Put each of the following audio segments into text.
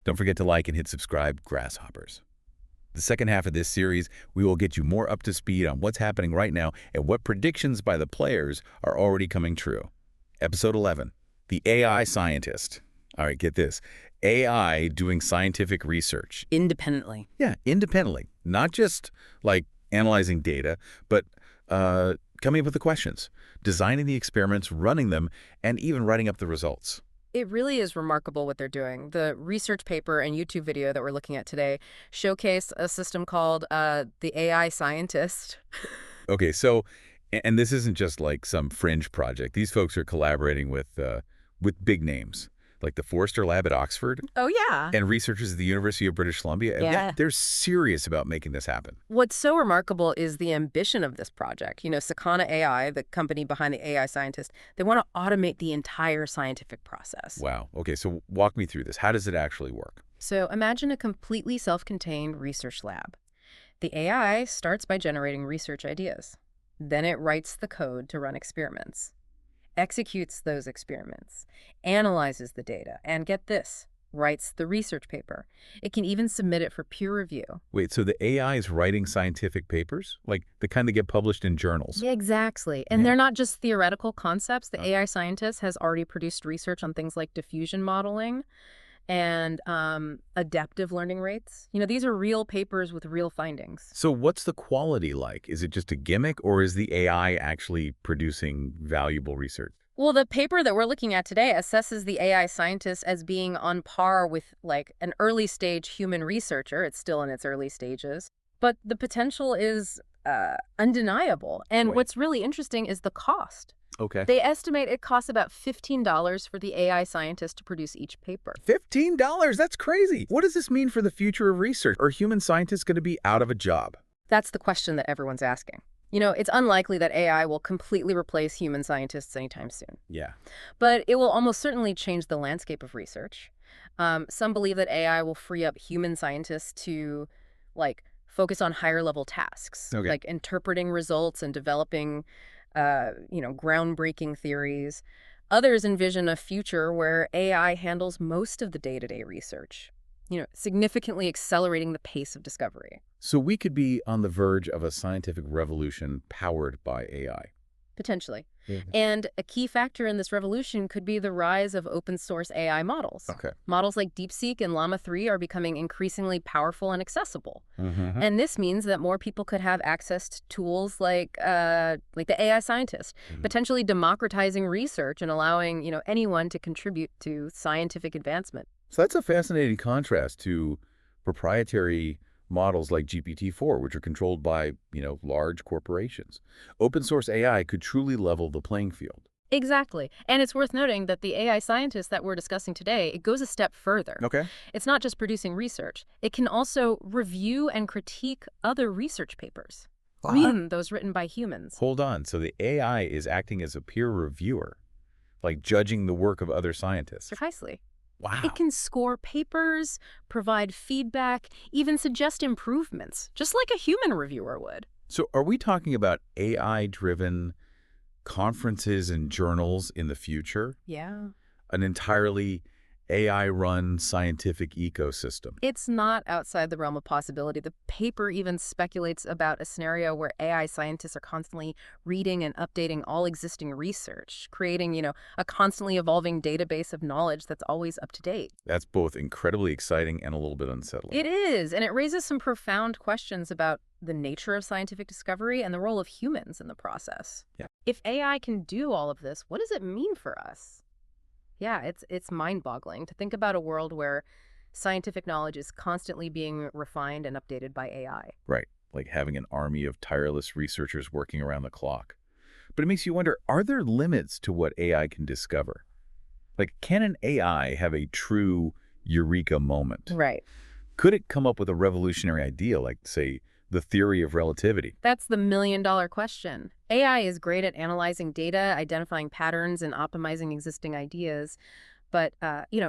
Don't forget to like and hit subscribe, grasshoppers. The second half of this series, we will get you more up to speed on what's happening right now and what predictions by the players are already coming true. Episode 11, The AI Scientist. All right, get this. AI doing scientific research. Independently. Yeah, independently. Not just like analyzing data, but coming up with the questions, designing the experiments, running them, and even writing up the results. It really is remarkable what they're doing. The research paper and YouTube video that we're looking at today showcase a system called the AI Scientist. Okay, so, and this isn't just like some fringe project. These folks are collaborating with big names, like the Forrester Lab at Oxford Oh, yeah. and researchers at the University of British Columbia. And Yeah. they're serious about making this happen. What's so remarkable is the ambition of this project. Sakana AI, the company behind the AI Scientist, they want to automate the entire scientific process. Wow. Okay, so walk me through this. How does it actually work? So imagine a completely self-contained research lab. The AI starts by generating research ideas. Then it writes the code to run experiments, executes those experiments, analyzes the data, and get this, writes the research paper. It can even submit it for peer review. Wait, so the AI is writing scientific papers? Like the kind that get published in journals? Yeah, exactly. And Yeah. they're not just theoretical concepts. The AI scientist has already produced research on things like diffusion modeling and adaptive learning rates. These are real papers with real findings. So what's the quality like? Is it just a gimmick, or is the AI actually producing valuable research? Well, the paper that we're looking at today assesses the AI scientist as being on par with, like, an early-stage human researcher. It's still in its early stages. But the potential is undeniable. And Wait. what's really interesting is the cost. Okay. They estimate it costs about $15 for the AI scientist to produce each paper. $15? That's crazy. What does this mean for the future of research? Are human scientists going to be out of a job? That's the question that everyone's asking. It's unlikely that AI will completely replace human scientists anytime soon. Yeah. But it will almost certainly change the landscape of research. Some believe that AI will free up human scientists to, like, focus on higher-level tasks, Okay. like interpreting results and developing, groundbreaking theories. Others envision a future where AI handles most of the day-to-day research, significantly accelerating the pace of discovery. So we could be on the verge of a scientific revolution powered by AI. Potentially. Yeah. And a key factor in this revolution could be the rise of open-source AI models. Okay. Models like DeepSeek and Llama 3 are becoming increasingly powerful and accessible. Mm-hmm. And this means that more people could have access to tools like the AI scientist, potentially democratizing research and allowing, anyone to contribute to scientific advancement. So that's a fascinating contrast to proprietary models like GPT-4, which are controlled by, large corporations. Open source AI could truly level the playing field. Exactly. And it's worth noting that the AI scientist that we're discussing today, it goes a step further. Okay. It's not just producing research. It can also review and critique other research papers, even those written by humans. Hold on. So the AI is acting as a peer reviewer, like judging the work of other scientists. Precisely. Wow. It can score papers, provide feedback, even suggest improvements, just like a human reviewer would. So are we talking about AI-driven conferences and journals in the future? Yeah. An entirely AI-run scientific ecosystem? It's not outside the realm of possibility. The paper even speculates about a scenario where AI scientists are constantly reading and updating all existing research, creating, a constantly evolving database of knowledge that's always up to date. That's both incredibly exciting and a little bit unsettling. It is, and it raises some profound questions about the nature of scientific discovery and the role of humans in the process. Yeah. If AI can do all of this, what does it mean for us? Yeah, it's mind-boggling to think about a world where scientific knowledge is constantly being refined and updated by AI. Right, like having an army of tireless researchers working around the clock. But it makes you wonder, are there limits to what AI can discover? Like, can an AI have a true eureka moment? Right. Could it come up with a revolutionary idea, like, say, the theory of relativity? That's the million-dollar question. AI is great at analyzing data, identifying patterns, and optimizing existing ideas. But,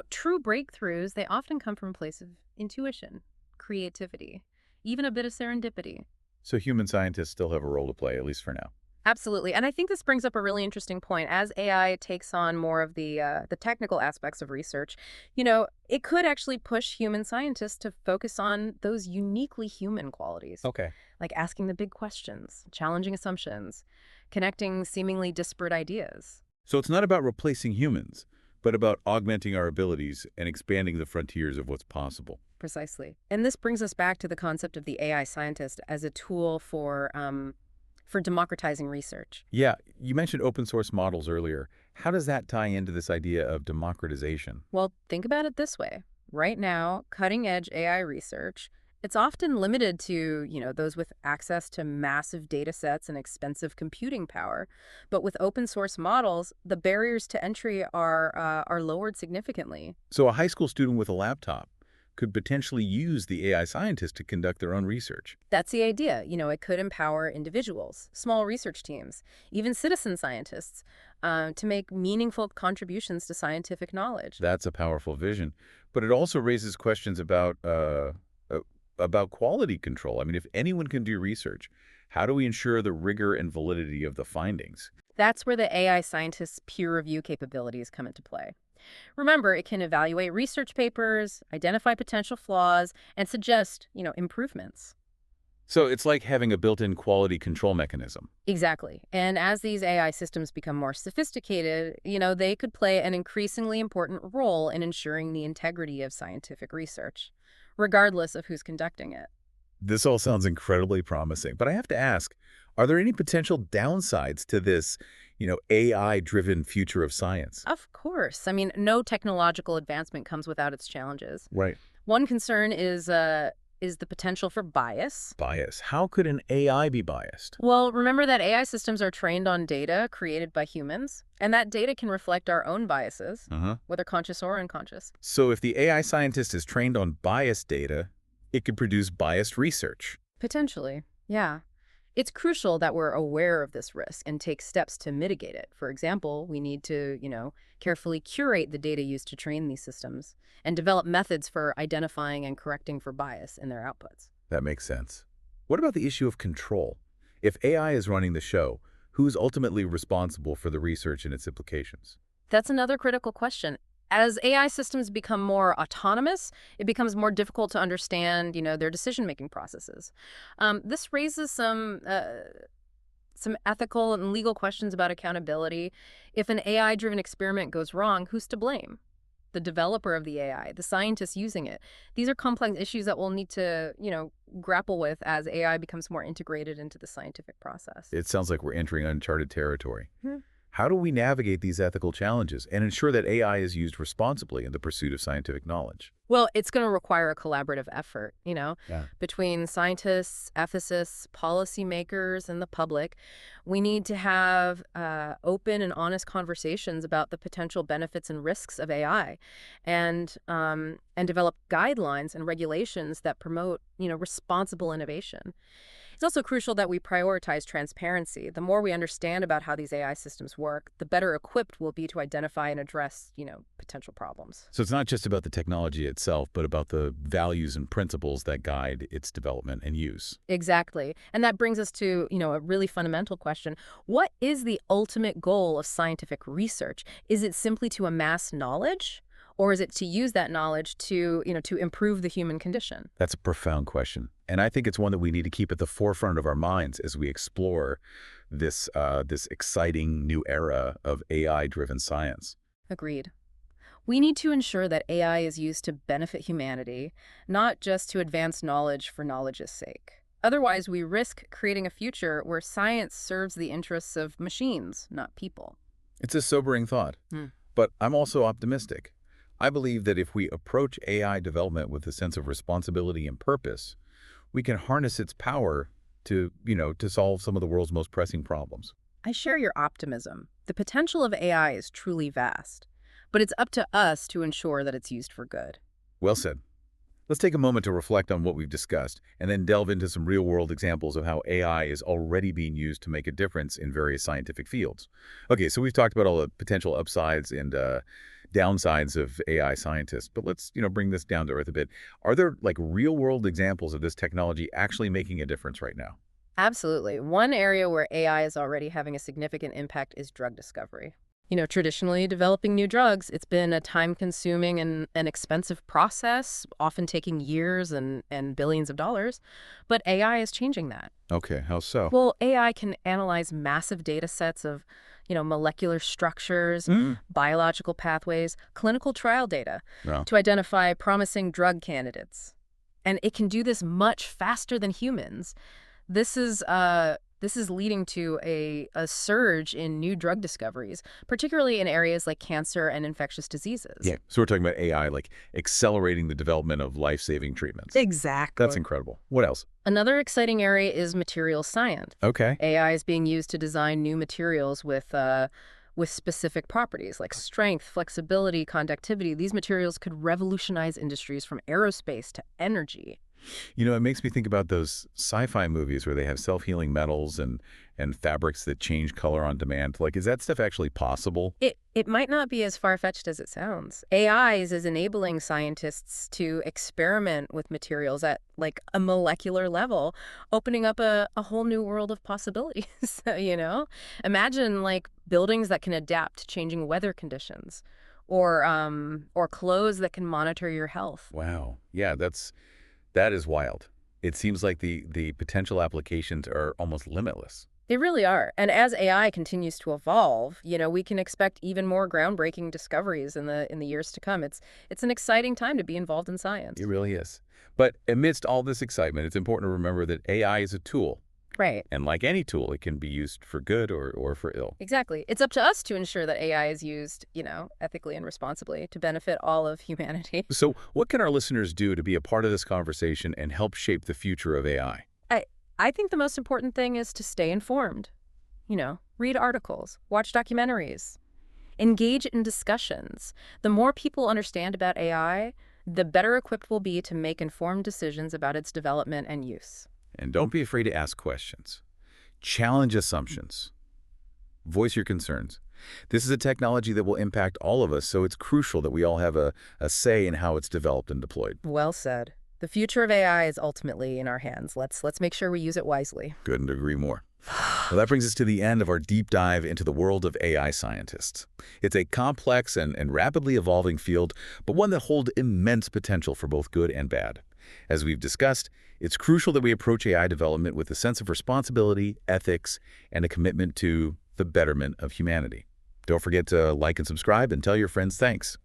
true breakthroughs, they often come from a place of intuition, creativity, even a bit of serendipity. So human scientists still have a role to play, at least for now. Absolutely. And I think this brings up a really interesting point. As AI takes on more of the technical aspects of research, it could actually push human scientists to focus on those uniquely human qualities, Okay. like asking the big questions, challenging assumptions, connecting seemingly disparate ideas. So it's not about replacing humans, but about augmenting our abilities and expanding the frontiers of what's possible. Precisely. And this brings us back to the concept of the AI scientist as a tool for democratizing research. Yeah, you mentioned open source models earlier. How does that tie into this idea of democratization? Well, think about it this way. Right now, cutting-edge AI research, it's often limited to, those with access to massive data sets and expensive computing power. But with open source models, the barriers to entry are lowered significantly. So a high school student with a laptop could potentially use the AI scientist to conduct their own research. That's the idea. It could empower individuals, small research teams, even citizen scientists, to make meaningful contributions to scientific knowledge. That's a powerful vision. But it also raises questions about quality control. I mean, if anyone can do research, how do we ensure the rigor and validity of the findings? That's where the AI scientist's peer review capabilities come into play. Remember, it can evaluate research papers, identify potential flaws, and suggest, improvements. So it's like having a built-in quality control mechanism. Exactly. And as these AI systems become more sophisticated, they could play an increasingly important role in ensuring the integrity of scientific research, regardless of who's conducting it. This all sounds incredibly promising, but I have to ask, are there any potential downsides to this, AI-driven future of science? Of course. I mean, no technological advancement comes without its challenges. Right. One concern is the potential for bias. Bias. How could an AI be biased? Well, remember that AI systems are trained on data created by humans, and that data can reflect our own biases, Uh-huh. whether conscious or unconscious. So if the AI scientist is trained on biased data, it could produce biased research. Potentially, yeah. It's crucial that we're aware of this risk and take steps to mitigate it. For example, we need to, carefully curate the data used to train these systems and develop methods for identifying and correcting for bias in their outputs. That makes sense. What about the issue of control? If AI is running the show, who's ultimately responsible for the research and its implications? That's another critical question. As AI systems become more autonomous, it becomes more difficult to understand, their decision-making processes. This raises some ethical and legal questions about accountability. If an AI-driven experiment goes wrong, who's to blame? The developer of the AI, the scientists using it. These are complex issues that we'll need to, grapple with as AI becomes more integrated into the scientific process. It sounds like we're entering uncharted territory. How do we navigate these ethical challenges and ensure that AI is used responsibly in the pursuit of scientific knowledge? Well, it's going to require a collaborative effort, Yeah. between scientists, ethicists, policymakers, and the public. We need to have open and honest conversations about the potential benefits and risks of AI, and develop guidelines and regulations that promote, responsible innovation. It's also crucial that we prioritize transparency. The more we understand about how these AI systems work, the better equipped we'll be to identify and address, potential problems. So it's not just about the technology itself, but about the values and principles that guide its development and use. Exactly. And that brings us to, a really fundamental question. What is the ultimate goal of scientific research? Is it simply to amass knowledge? Or is it to use that knowledge to improve the human condition? That's a profound question. And I think it's one that we need to keep at the forefront of our minds as we explore this exciting new era of AI-driven science. Agreed. We need to ensure that AI is used to benefit humanity, not just to advance knowledge for knowledge's sake. Otherwise, we risk creating a future where science serves the interests of machines, not people. It's a sobering thought, but I'm also optimistic. I believe that if we approach AI development with a sense of responsibility and purpose, we can harness its power to solve some of the world's most pressing problems. I share your optimism. The potential of AI is truly vast, but it's up to us to ensure that it's used for good. Well said. Let's take a moment to reflect on what we've discussed and then delve into some real-world examples of how AI is already being used to make a difference in various scientific fields. Okay, so we've talked about all the potential upsides and downsides of AI scientists, but let's bring this down to earth a bit. Are there like real-world examples of this technology actually making a difference right now? Absolutely. One area where AI is already having a significant impact is drug discovery. Traditionally, developing new drugs, it's been a time-consuming and an expensive process, often taking years and billions of dollars. But AI is changing that. Okay, how so? Well, AI can analyze massive data sets of, molecular structures, Mm. biological pathways, clinical trial data No. to identify promising drug candidates. And it can do this much faster than humans. This is leading to a surge in new drug discoveries, particularly in areas like cancer and infectious diseases. Yeah, so we're talking about AI, like accelerating the development of life-saving treatments. That's Exactly. incredible. What else? Another exciting area is material science. Okay. AI is being used to design new materials with specific properties like strength, flexibility, conductivity. These materials could revolutionize industries from aerospace to energy. It makes me think about those sci-fi movies where they have self-healing metals and fabrics that change color on demand. Like, is that stuff actually possible? It might not be as far-fetched as it sounds. AI is enabling scientists to experiment with materials at like a molecular level, opening up a whole new world of possibilities, Imagine like buildings that can adapt to changing weather conditions or clothes that can monitor your health. Wow. Yeah, that is wild. It seems like the potential applications are almost limitless. They really are. And as AI continues to evolve, we can expect even more groundbreaking discoveries in the years to come. It's an exciting time to be involved in It science. really is. But amidst all this excitement, it's important to remember that AI is a tool. Right. And like any tool, it can be used for good or for ill. Exactly. It's up to us to ensure that AI is used, ethically and responsibly to benefit all of humanity. So what can our listeners do to be a part of this conversation and help shape the future of AI? I I think the most important thing is to stay informed. Read articles, watch documentaries, engage in discussions. The more people understand about AI, the better equipped we'll be to make informed decisions about its development and use. And don't be afraid to ask questions. Challenge assumptions. Voice your concerns. This is a technology that will impact all of us, so it's crucial that we all have a say in how it's developed and deployed. Well said. The future of AI is ultimately in our hands. Let's make sure we use it wisely. Couldn't agree more. Well, that brings us to the end of our deep dive into the world of AI scientists. It's a complex and rapidly evolving field, but one that holds immense potential for both good and bad. As we've discussed, it's crucial that we approach AI development with a sense of responsibility, ethics, and a commitment to the betterment of humanity. Don't forget to like and subscribe and tell your friends thanks.